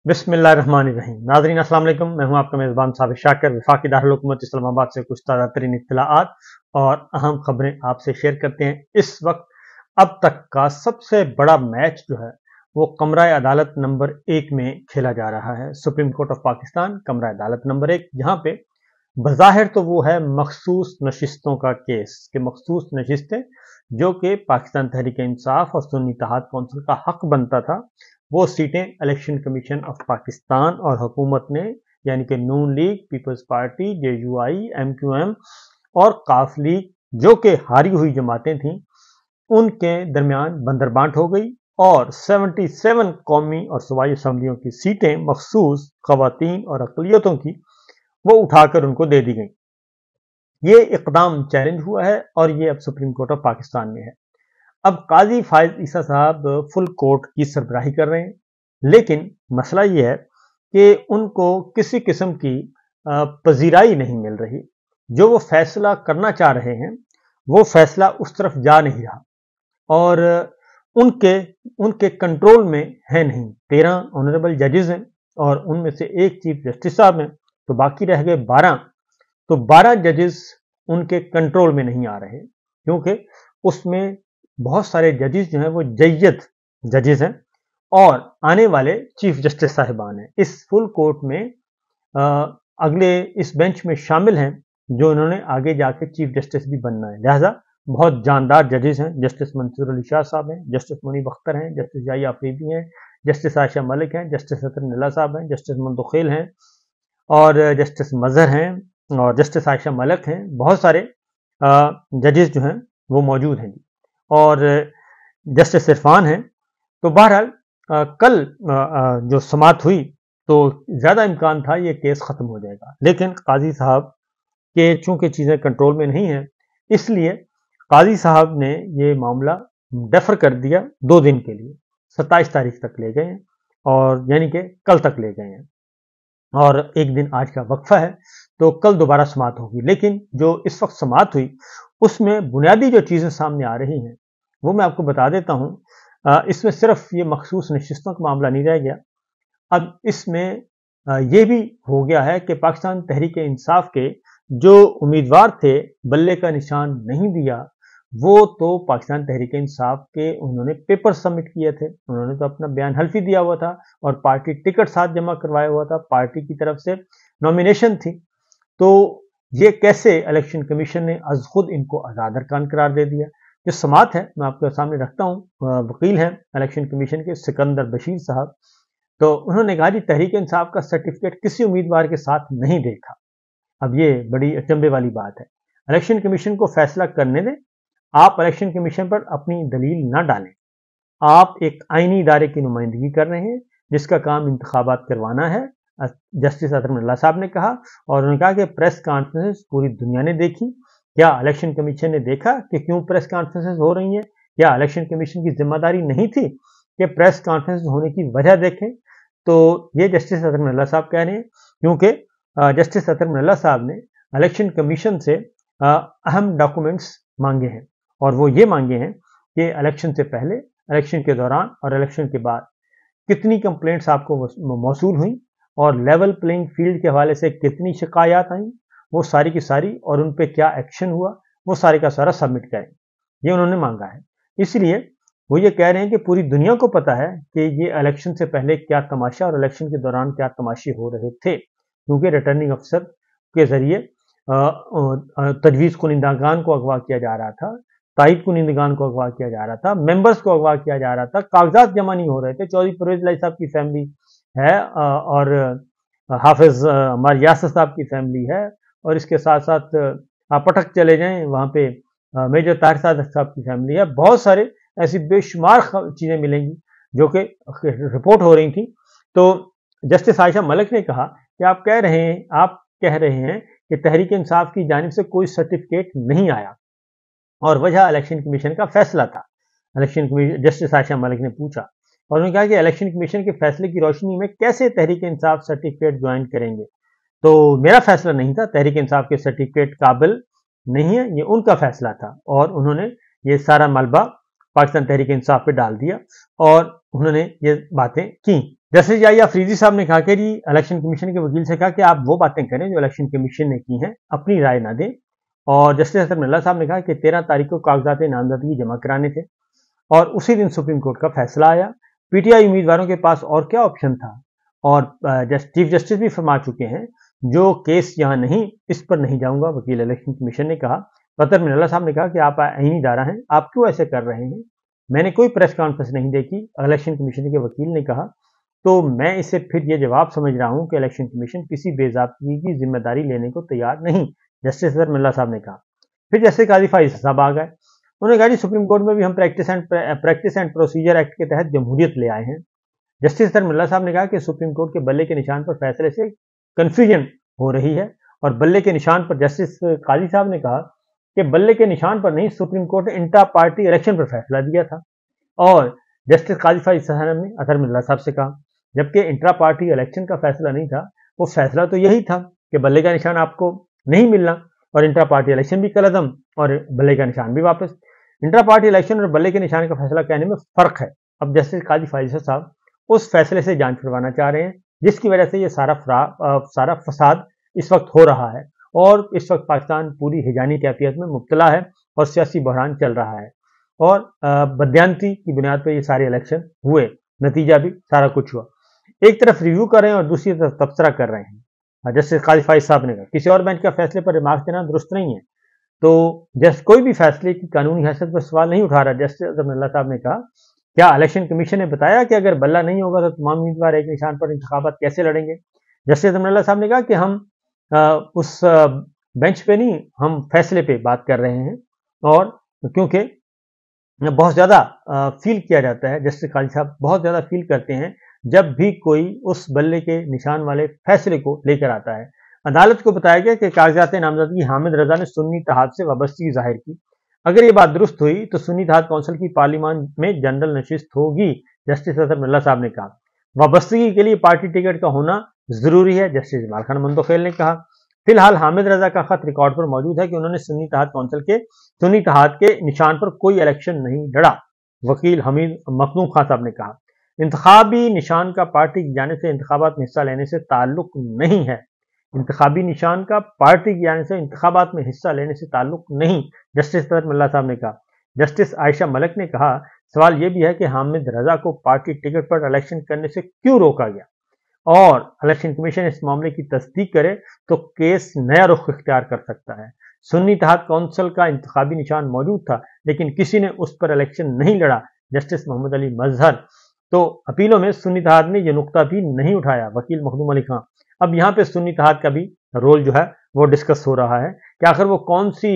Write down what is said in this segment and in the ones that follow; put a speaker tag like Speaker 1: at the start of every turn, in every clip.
Speaker 1: बिस्मिल्लाहिर्रहमानिर्रहीम। नाज़रीन अस्सलाम वालेकुम। मैं हूं आपका मेज़बान साबिर शाकिर। वफाकी दारुल हुकूमत इस्लामाबाद से कुछ ताज़ा तरीन इत्तलाआत और अहम खबरें आपसे शेयर करते हैं। इस वक्त अब तक का सबसे बड़ा मैच जो है वो कमरा अदालत नंबर 1 में खेला जा रहा है। सुप्रीम कोर्ट ऑफ पाकिस्तान कमरा अदालत नंबर 1, जहां पे बज़ाहिर तो वो है मखसूस नशिस्तों का केस कि मखसूस नशिस्तें जो कि पाकिस्तान तहरीक इंसाफ और सुन्नी इत्तेहाद कौंसिल का हक बनता था, वो सीटें इलेक्शन कमीशन ऑफ पाकिस्तान और हुकूमत ने यानी कि Noon League, Peoples Party, JUI, MQM और काफ लीग जो कि हारी हुई जमातें थीं, उनके दरमियान बंदरबांट हो गई और 77 कौमी और सूबाई असम्बलियों की सीटें मखसूस खवातीन और अक़लियतों की वो उठाकर उनको दे दी गई। ये इक़दाम चैलेंज हुआ है और ये अब सुप्रीम कोर्ट ऑफ पाकिस्तान में है। अब काजी फायज ईसा साहब फुल कोर्ट की सरबराही कर रहे हैं, लेकिन मसला ये है कि उनको किसी किस्म की पजीराई नहीं मिल रही। जो वो फैसला करना चाह रहे हैं वो फैसला उस तरफ जा नहीं रहा और उनके उनके कंट्रोल में है नहीं। 13 ऑनरेबल जजेस हैं और उनमें से एक चीफ जस्टिस साहब हैं, तो बाकी रह गए 12। तो 12 जजेस उनके कंट्रोल में नहीं आ रहे क्योंकि उसमें बहुत सारे जजेस जो हैं वो जय्यद जजेस हैं और आने वाले चीफ जस्टिस साहिबान हैं। इस फुल कोर्ट में अगले इस बेंच में शामिल हैं जो इन्होंने आगे जाके चीफ जस्टिस भी बनना है। लिहाजा बहुत जानदार जजेस हैं। जस्टिस मंसूर अली शाह साहब हैं, जस्टिस मुनीब अख्तर हैं, जस्टिस जाहिया अफरीदी हैं, जस्टिस आयशा मलिक हैं, जस्टिस सतर निल्ला साहब हैं, जस्टिस मंतुखेल हैं और जस्टिस मजहर हैं और जस्टिस आयशा मलिक हैं। बहुत सारे जजेस जो हैं वो मौजूद हैं और जस्टिस इरफान हैं। तो बहरहाल कल जो समाअत हुई तो ज़्यादा इम्कान था ये केस ख़त्म हो जाएगा, लेकिन काजी साहब के चूँकि चीज़ें कंट्रोल में नहीं हैं, इसलिए काजी साहब ने ये मामला डेफर कर दिया 2 दिन के लिए। 27 तारीख तक ले गए हैं और यानी कि कल तक ले गए हैं और एक दिन आज का वक्फा है, तो कल दोबारा समाअत होगी। लेकिन जो इस वक्त समाअत हुई उसमें बुनियादी जो चीज़ें सामने आ रही हैं वो मैं आपको बता देता हूँ। इसमें सिर्फ ये मखसूस नशिस्तों का मामला नहीं रह गया, अब इसमें ये भी हो गया है कि पाकिस्तान तहरीक इंसाफ के जो उम्मीदवार थे बल्ले का निशान नहीं दिया, वो तो पाकिस्तान तहरीक इंसाफ के उन्होंने पेपर सबमिट किए थे, उन्होंने तो अपना बयान हल्फी दिया हुआ था और पार्टी टिकट साथ जमा करवाया हुआ था, पार्टी की तरफ से नॉमिनेशन थी। तो ये कैसे इलेक्शन कमीशन ने अज खुद इनको आज़ाद अरकान करार दे दिया। जो समाअत है मैं आपके सामने रखता हूँ, वकील हैं इलेक्शन कमीशन के सिकंदर बशीर साहब, तो उन्होंने कहा जी तहरीक इंसाफ का सर्टिफिकेट किसी उम्मीदवार के साथ नहीं देखा। अब ये बड़ी अचंभे वाली बात है। इलेक्शन कमीशन को फैसला करने दें, आप इलेक्शन कमीशन पर अपनी दलील ना डालें। आप एक आईनी इदारे की नुमाइंदगी कर रहे हैं जिसका काम इंतखाबात करवाना है। जस्टिस अतर निल्ला साहब ने कहा और उन्होंने कहा कि प्रेस कॉन्फ्रेंसेस पूरी दुनिया ने देखी, क्या इलेक्शन कमीशन ने देखा कि क्यों प्रेस कॉन्फ्रेंसेस हो रही हैं? क्या इलेक्शन कमीशन की जिम्मेदारी नहीं थी कि प्रेस कॉन्फ्रेंस होने की वजह देखें? तो ये जस्टिस अतर निल्ला साहब कह रहे हैं क्योंकि जस्टिस अतर निल्ला साहब ने इलेक्शन कमीशन से अहम डॉक्यूमेंट्स मांगे हैं और वो ये मांगे हैं कि इलेक्शन से पहले, इलेक्शन के दौरान और इलेक्शन के बाद कितनी कंप्लेंट्स आपको मौसूल हुई और लेवल प्लेइंग फील्ड के हवाले से कितनी शिकायत आई, वो सारी की सारी, और उन पे क्या एक्शन हुआ, वो सारे का सारा सबमिट करें। ये उन्होंने मांगा है। इसलिए वो ये कह रहे हैं कि पूरी दुनिया को पता है कि ये इलेक्शन से पहले क्या तमाशा और इलेक्शन के दौरान क्या तमाशे हो रहे थे, क्योंकि रिटर्निंग अफसर के जरिए तजवीज़ कुनिंदगान को अगवा किया जा रहा था, ताइद कुनिंदगान को अगवा किया जा रहा था, मेंबर्स को अगवा किया जा रहा था, कागजात जमा नहीं हो रहे थे। चौधरी परवेज लाई साहब की फैमिली है और हाफिज हमारे यासर साहब की फैमिली है और इसके साथ साथ आप पटक चले जाएं वहाँ पे मेजर ताहिर साहब की फैमिली है। बहुत सारे ऐसी बेशुमार चीज़ें मिलेंगी जो कि रिपोर्ट हो रही थी। तो जस्टिस आयशा मलिक ने कहा कि आप कह रहे हैं कि तहरीक इंसाफ की जानिब से कोई सर्टिफिकेट नहीं आया और वजह इलेक्शन कमीशन का फैसला था। Election commission justice Ayesha Malik ने पूछा और उन्होंने कहा कि इलेक्शन कमीशन के फैसले की रोशनी में कैसे तहरीक इंसाफ सर्टिफिकेट ज्वाइन करेंगे। तो मेरा फैसला नहीं था, तहरीक इंसाफ के सर्टिफिकेट काबिल नहीं है, ये उनका फैसला था और उन्होंने ये सारा मलबा पाकिस्तान तहरीक इंसाफ पे डाल दिया और उन्होंने ये बातें की। जस्टिस याहिया अफरीदी साहब ने कहा कि जी इलेक्शन कमीशन के वकील से कहा कि आप वो बातें करें जो इलेक्शन कमीशन ने की हैं, अपनी राय ना दें। और जस्टिस हसन मिल्ला साहब ने कहा कि 13 तारीख को कागजात नामजदगी जमा कराने थे और उसी दिन सुप्रीम कोर्ट का फैसला आया। पीटीआई उम्मीदवारों के पास और क्या ऑप्शन था। और चीफ जस्टिस भी फरमा चुके हैं जो केस यहाँ नहीं, इस पर नहीं जाऊंगा, वकील इलेक्शन कमीशन ने कहा। फतर मिल्ला साहब ने कहा कि आप आईनी इदारा हैं, आप क्यों ऐसे कर रहे हैं। मैंने कोई प्रेस कॉन्फ्रेंस नहीं देखी, इलेक्शन कमीशन के वकील ने कहा। तो मैं इसे फिर ये जवाब समझ रहा हूं कि इलेक्शन कमीशन किसी बेज़ाब्तगी की जिम्मेदारी लेने को तैयार नहीं, जस्टिस फतर मिल्ला साहब ने कहा। फिर जस्टिस काजी फाइज साहब आ गए। उन्होंने कहा जी सुप्रीम कोर्ट में भी हम प्रैक्टिस एंड प्रोसीजर एक्ट के तहत जमहूरियत ले आए हैं। जस्टिस फतर मिल्ला साहब ने कहा कि सुप्रीम कोर्ट के बल्ले के निशान पर फैसले से कंफ्यूजन हो रही है। और बल्ले के निशान पर जस्टिस काजी साहब ने कहा कि बल्ले के निशान पर नहीं, सुप्रीम कोर्ट ने इंट्रा पार्टी इलेक्शन पर फैसला दिया था। और जस्टिस काजी फाइज साहब ने अतर मिल्ला साहब से कहा जबकि इंट्रा पार्टी इलेक्शन का फैसला नहीं था, वो फैसला तो यही था कि बल्ले का निशान आपको नहीं मिलना और इंट्रा पार्टी इलेक्शन भी कलअदम और बल्ले का निशान भी वापस। इंट्रा पार्टी इलेक्शन और बल्ले के निशान का फैसला कहने में फर्क है। अब जस्टिस काजी फाइज साहब उस फैसले से जांच करवाना चाह रहे हैं जिसकी वजह से ये सारा फसाद इस वक्त हो रहा है। और इस वक्त पाकिस्तान पूरी हिजानी कैफियत में मुब्तला है और सियासी बहरान चल रहा है। और बदयांती की बुनियाद पर ये सारे इलेक्शन हुए, नतीजा भी सारा कुछ हुआ। एक तरफ रिव्यू कर रहे हैं और दूसरी तरफ तबसरा कर रहे हैं। जस्टिस काजी फाइज साहब ने कहा किसी और बेंच का फैसले पर रिमार्क देना दुरुस्त नहीं है। तो जस्ट कोई भी फैसले की कानूनी हैसियत पर सवाल नहीं उठा रहा। जस्टिस अजमल्ला साहब ने कहा क्या इलेक्शन कमीशन ने बताया कि अगर बल्ला नहीं होगा तो तमाम उम्मीदवार एक निशान पर इंतखाबात कैसे लड़ेंगे। जस्टिस अजमल्ला साहब ने कहा कि हम उस बेंच पे नहीं, हम फैसले पे बात कर रहे हैं। और क्योंकि बहुत ज्यादा फील किया जाता है, जस्टिस काजी साहब बहुत ज्यादा फील करते हैं जब भी कोई उस बल्ले के निशान वाले फैसले को लेकर आता है। अदालत को बताया गया कि कागजात नामजदगी हामिद रजा ने सुन्नी इत्तेहाद से वाबस्तगी जाहिर की। अगर ये बात दुरुस्त हुई तो सुन्नी इत्तेहाद कौंसिल की पार्लियामान में जनरल नशिस्त होगी, जस्टिस अतर मिल्ला साहब ने कहा। वाबस्तगी के लिए पार्टी टिकट का होना जरूरी है, जस्टिस जमाल खान मंदोखेल ने कहा। फिलहाल हामिद रजा का खत रिकॉर्ड पर मौजूद है कि उन्होंने सुन्नी इत्तेहाद कौंसिल के सुन्नी इत्तेहाद के निशान पर कोई इलेक्शन नहीं लड़ा। वकील हमीद मखदूम खान साहब ने कहा इंतखाबी निशान का पार्टी की जाने से इंतखाबात में हिस्सा लेने से ताल्लुक नहीं है। इंतखाबी निशान का पार्टी की जाने से इंतखाबात में हिस्सा लेने से ताल्लुक नहीं, जस्टिस फतर मिल्ला साहब ने कहा। जस्टिस आयशा मलिक ने कहा सवाल यह भी है कि हामिद रजा को पार्टी टिकट पर इलेक्शन करने से क्यों रोका गया और इलेक्शन कमीशन इस मामले की तस्दीक करे तो केस नया रुख इख्तियार कर सकता है। सुन्नी इत्तेहाद कौंसिल का इंतखाबी निशान मौजूद था लेकिन किसी ने उस पर इलेक्शन नहीं लड़ा, जस्टिस मोहम्मद अली मजहर। तो अपीलों में सुन्नी इत्तेहाद ने यह नुक्ता भी नहीं उठाया, वकील मखदूम अली खान। अब यहाँ पे सुन्नी इत्तेहाद का भी रोल जो है वो डिस्कस हो रहा है कि आखिर वो कौन सी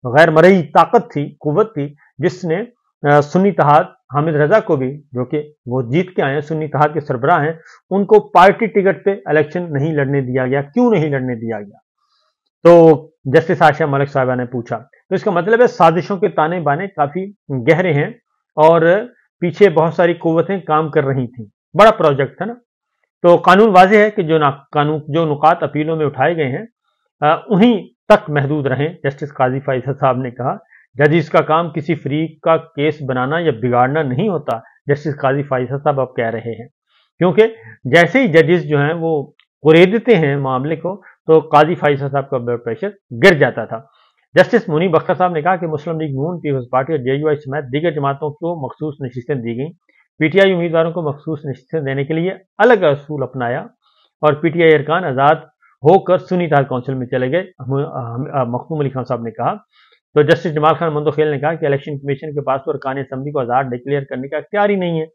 Speaker 1: गैर मरई ताकत थी, कुव्वत थी जिसने सुन्नी इत्तेहाद हामिद रजा को भी, जो कि वो जीत के आए हैं, सुन्नी इत्तेहाद के सरबराह हैं, उनको पार्टी टिकट पे इलेक्शन नहीं लड़ने दिया गया। क्यों नहीं लड़ने दिया गया? तो जस्टिस आयशा मलिक साहिबा ने पूछा। तो इसका मतलब है साजिशों के ताने बाने काफी गहरे हैं और पीछे बहुत सारी कुव्वतें काम कर रही थी। बड़ा प्रोजेक्ट था ना। तो कानून वाज़ेह है कि जो नुकात अपीलों में उठाए गए हैं उन्हीं तक महदूद रहें, जस्टिस काजी फाइज साहब ने कहा। जजिस का काम किसी फरीक का केस बनाना या बिगाड़ना नहीं होता, जस्टिस काजी फाइज साहब अब कह रहे हैं। क्योंकि जैसे ही जजिस जो हैं वो कुरेदते हैं मामले को तो काजी फाइज साहब का ब्लड प्रेशर गिर जाता था। जस्टिस मुनीब अख्तर साहब ने कहा कि मुस्लिम लीग नून, पीपल्स पार्टी और जेयूआई समेत दीगर जमातों को मखसूस नशिस्तें दी गई। पीटीआई उम्मीदवारों को मखसूस नशिस्तें देने के लिए अलग असूल अपनाया और पीटीआई अरकान आज़ाद होकर सुन्नी इत्तेहाद कौंसिल में चले गए, मखदूम अली खान साहब ने कहा। तो जस्टिस जमाल खान मंदोखेल ने कहा कि इलेक्शन कमीशन के पास तो अरकान असम्बली को आज़ाद डिक्लेयर करने का इख्तियार ही नहीं है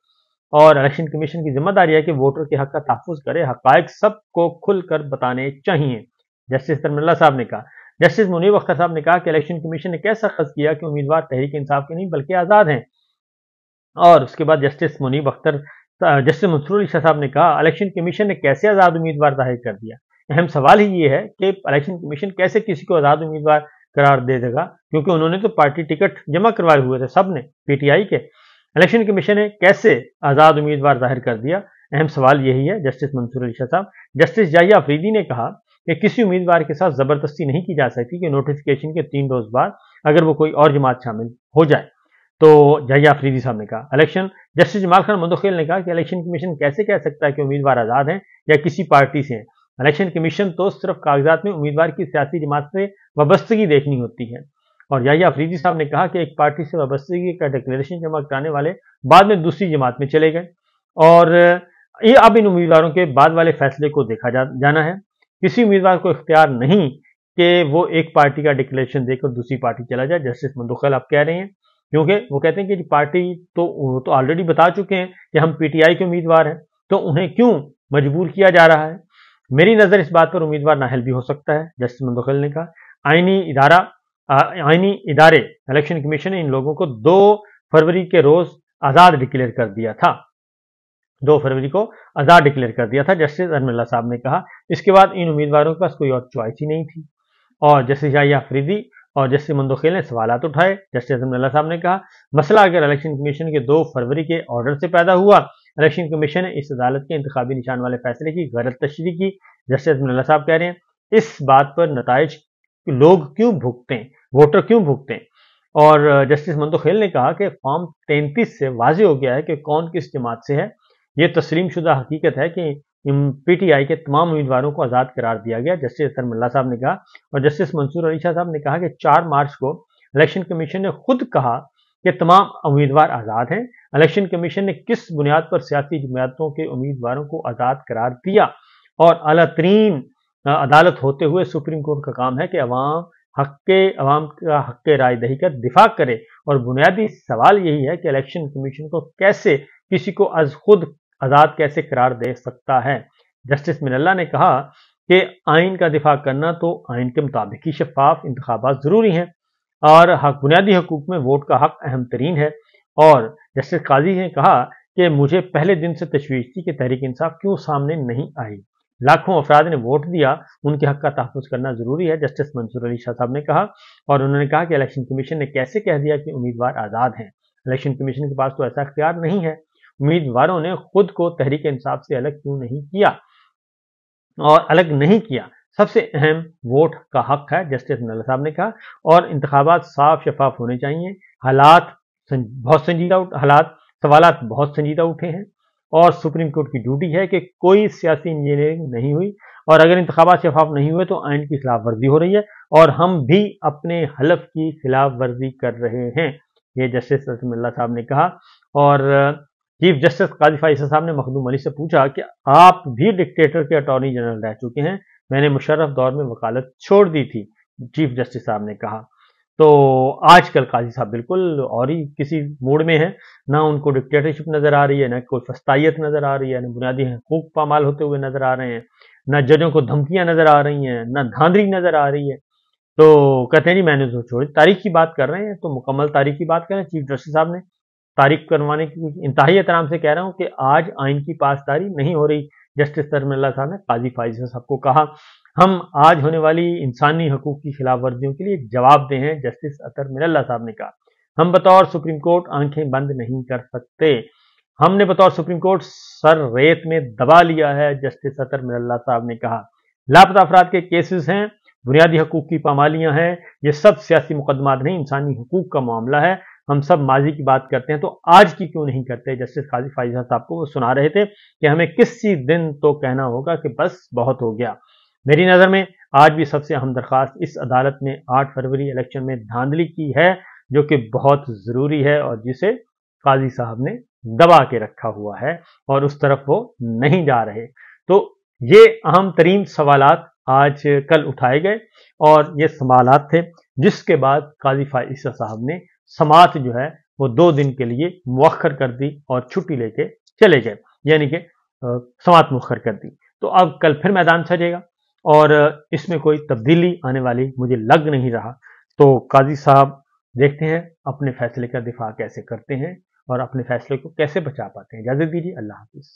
Speaker 1: और इलेक्शन कमीशन की जिम्मेदारी है कि वोटर के हक का तहफ़्फ़ुज़ करे, हक़ाइक़ सबको खुलकर बताने चाहिए, जस्टिस तरमिल्ला साहब ने कहा। जस्टिस मुनीब अख्तर साहब ने कहा कि इलेक्शन कमीशन ने कैसा अख़ज़ किया कि उम्मीदवार तहरीक इंसाफ के नहीं बल्कि आज़ाद हैं। और उसके बाद जस्टिस मंसूर अली शाह साहब ने कहा इलेक्शन कमीशन ने कैसे आज़ाद उम्मीदवार जाहिर कर दिया। अहम सवाल ही ये है कि इलेक्शन कमीशन कैसे किसी को आज़ाद उम्मीदवार करार दे देगा, क्योंकि उन्होंने तो पार्टी टिकट जमा करवाए हुए थे सब ने, पीटीआई के। इलेक्शन कमीशन ने कैसे आज़ाद उम्मीदवार जाहिर कर दिया, अहम सवाल यही है, जस्टिस मंसूर अली शाह साहब। जस्टिस याहिया अफरीदी ने कहा कि किसी उम्मीदवार के साथ ज़बरदस्ती नहीं की जा सकती कि नोटिफिकेशन के 3 रोज़ बाद अगर वो कोई और जमात शामिल हो जाए तो यहिया अफरीदी साहब ने कहा इलेक्शन जस्टिस जमाल खान मंदोखेल ने कहा कि इलेक्शन कमीशन कैसे कह सकता है कि उम्मीदवार आज़ाद हैं या किसी पार्टी से हैं। इलेक्शन कमीशन तो सिर्फ कागजात में उम्मीदवार की सियासी जमात से वाबस्तगी देखनी होती है। और यहिया अफरीदी साहब ने कहा कि एक पार्टी से वाबस्तगी का डिक्लेरेशन जमा कराने वाले बाद में दूसरी जमात में चले गए और ये अब इन उम्मीदवारों के बाद वाले फैसले को देखा जाना है। किसी उम्मीदवार को इख्तियार नहीं कि वो एक पार्टी का डिक्लेरेशन देकर दूसरी पार्टी चला जाए। जस्टिस मंदोखेल आप कह रहे हैं, क्योंकि वो कहते हैं कि पार्टी तो ऑलरेडी बता चुके हैं कि हम पीटीआई के उम्मीदवार हैं, तो उन्हें क्यों मजबूर किया जा रहा है। मेरी नज़र इस बात पर उम्मीदवार नाअहल भी हो सकता है, जस्टिस मंदोखेल ने कहा। आईनी इदारे इलेक्शन कमीशन ने इन लोगों को 2 फरवरी के रोज आज़ाद डिक्लेयर कर दिया था। 2 फरवरी को आज़ाद डिक्लेयर कर दिया था। जस्टिस अजमल्ला साहब ने कहा इसके बाद इन उम्मीदवारों के पास कोई और चॉइस ही नहीं थी। और जस्टिस यहिया अफरीदी और जस्टिस मंदोखेल ने सवालात उठाए। जस्टिस अजमल्ला साहब ने कहा मसला अगर इलेक्शन कमीशन के 2 फरवरी के ऑर्डर से पैदा हुआ, इलेक्शन कमीशन ने इस अदालत के इंतखाबी निशान वाले फैसले की गलत तशरीह की। जस्टिस अजमल्ला साहब कह रहे हैं इस बात पर नताइज लोग क्यों भुगते हैं, वोटर क्यों भुगते हैं। और जस्टिस मंदोखेल ने कहा कि फॉर्म 33 से वाज़ेह हो गया है कि कौन किस जमात से है। ये तस्लीम शुदा हकीकत है कि पीटीआई के तमाम उम्मीदवारों को आज़ाद करार दिया गया। जस्टिस अजमल्ला साहब ने कहा। और जस्टिस मंसूर अली शाह साहब ने कहा कि 4 मार्च को इलेक्शन कमीशन ने खुद कहा कि तमाम उम्मीदवार आज़ाद हैं। इलेक्शन कमीशन ने किस बुनियाद पर सियासी जमातों के उम्मीदवारों को आज़ाद करार दिया। और आला तरीन अदालत होते हुए सुप्रीम कोर्ट का काम है कि अवाम का हक राय दही का दिफा करे। और बुनियादी सवाल यही है कि इलेक्शन कमीशन को कैसे किसी को खुद आज़ाद कैसे करार दे सकता है। जस्टिस मिनल्ला ने कहा कि आइन का दिफा करना तो आइन के मुताबिक ही शफाफ इंतखाबात जरूरी हैं और बुनियादी हकूक में वोट का हक अहम तरीन है। और जस्टिस काजी ने कहा कि मुझे पहले दिन से तशवीश थी कि तहरीक इंसाफ क्यों सामने नहीं आई। लाखों अफराद ने वोट दिया, उनके हक का तहफ़्फ़ुज़ करना जरूरी है, जस्टिस मंसूर अली शाह साहब ने कहा। और उन्होंने कहा कि इलेक्शन कमीशन ने कैसे कह दिया कि उम्मीदवार आज़ाद हैं। इलेक्शन कमीशन के पास तो ऐसा इख्तियार नहीं है। उम्मीदवारों ने खुद को तहरीक इंसाफ से अलग क्यों नहीं किया और अलग नहीं किया। सबसे अहम वोट का हक है, जस्टिस मिनल्ला साहब ने कहा। और इंतखाबात साफ शफाफ होने चाहिए। सवालात बहुत संजीदा उठे हैं और सुप्रीम कोर्ट की ड्यूटी है कि कोई सियासी इंजीनियरिंग नहीं हुई। और अगर इंतखाबात शफाफ नहीं हुए तो आइन की खिलाफ वर्जी हो रही है और हम भी अपने हलफ की खिलाफ वर्जी कर रहे हैं, ये जस्टिस अजमल्ला साहब ने कहा। और चीफ जस्टिस काजी फाइज़ साहब ने मखदूम अली से पूछा कि आप भी डिक्टेटर के अटॉर्नी जनरल रह चुके हैं, मैंने मुशर्रफ दौर में वकालत छोड़ दी थी, चीफ जस्टिस साहब ने कहा। तो आजकल काजी साहब बिल्कुल और ही किसी मूड में हैं, ना उनको डिक्टेटरशिप नजर आ रही है, ना कोई फस्तायत नजर आ रही है, ना बुनियादी हकूक पामाल होते हुए नजर आ रहे हैं, ना जजों को धमकियां नजर आ रही हैं, ना धांधली नजर आ रही है। तो कहते हैं जी मैंने तो छोड़ी, तारीख की बात कर रहे हैं तो मुकम्मल तारीख की बात करें। चीफ जस्टिस साहब ने तारीख करवाने की इंतहाई एहतराम से कह रहा हूं कि आज आइन की पासदारी नहीं हो रही। जस्टिस अजमल्ला साहब ने काजी फाइज़ साहब को कहा हम आज होने वाली इंसानी हकूक की खिलाफ वर्जियों के लिए जवाबदेह हैं। जस्टिस अतर मिनल्ला साहब ने कहा हम बतौर सुप्रीम कोर्ट आंखें बंद नहीं कर सकते, हमने बतौर सुप्रीम कोर्ट सर रेत में दबा लिया है। जस्टिस अतर मिनल्ला साहब ने कहा लापता अफराद के केसेस हैं, बुनियादी हकूक की पामालियां हैं, ये सब सियासी मुकदमात नहीं, इंसानी हकूक का मामला है। हम सब माजी की बात करते हैं तो आज की क्यों नहीं करते। जस्टिस काजी फाइज़ साहब को वो सुना रहे थे कि हमें किसी दिन तो कहना होगा कि बस बहुत हो गया। मेरी नज़र में आज भी सबसे अहम दरख्वास्त इस अदालत में 8 फरवरी इलेक्शन में धांधली की है, जो कि बहुत ज़रूरी है और जिसे काजी साहब ने दबा के रखा हुआ है और उस तरफ वो नहीं जा रहे। तो ये अहम तरीन सवालात आज कल उठाए गए और ये सवालात थे जिसके बाद काजी फाइज़ साहब ने समात जो है वो 2 दिन के लिए मुअख्खर कर दी और छुट्टी लेके चले गए, यानी कि समात मुअख्खर कर दी। तो अब कल फिर मैदान सजेगा और इसमें कोई तब्दीली आने वाली मुझे लग नहीं रहा। तो काजी साहब देखते हैं अपने फैसले का दिफा कैसे करते हैं और अपने फैसले को कैसे बचा पाते हैं। इजाजत दीजिए, अल्लाह हाफिज।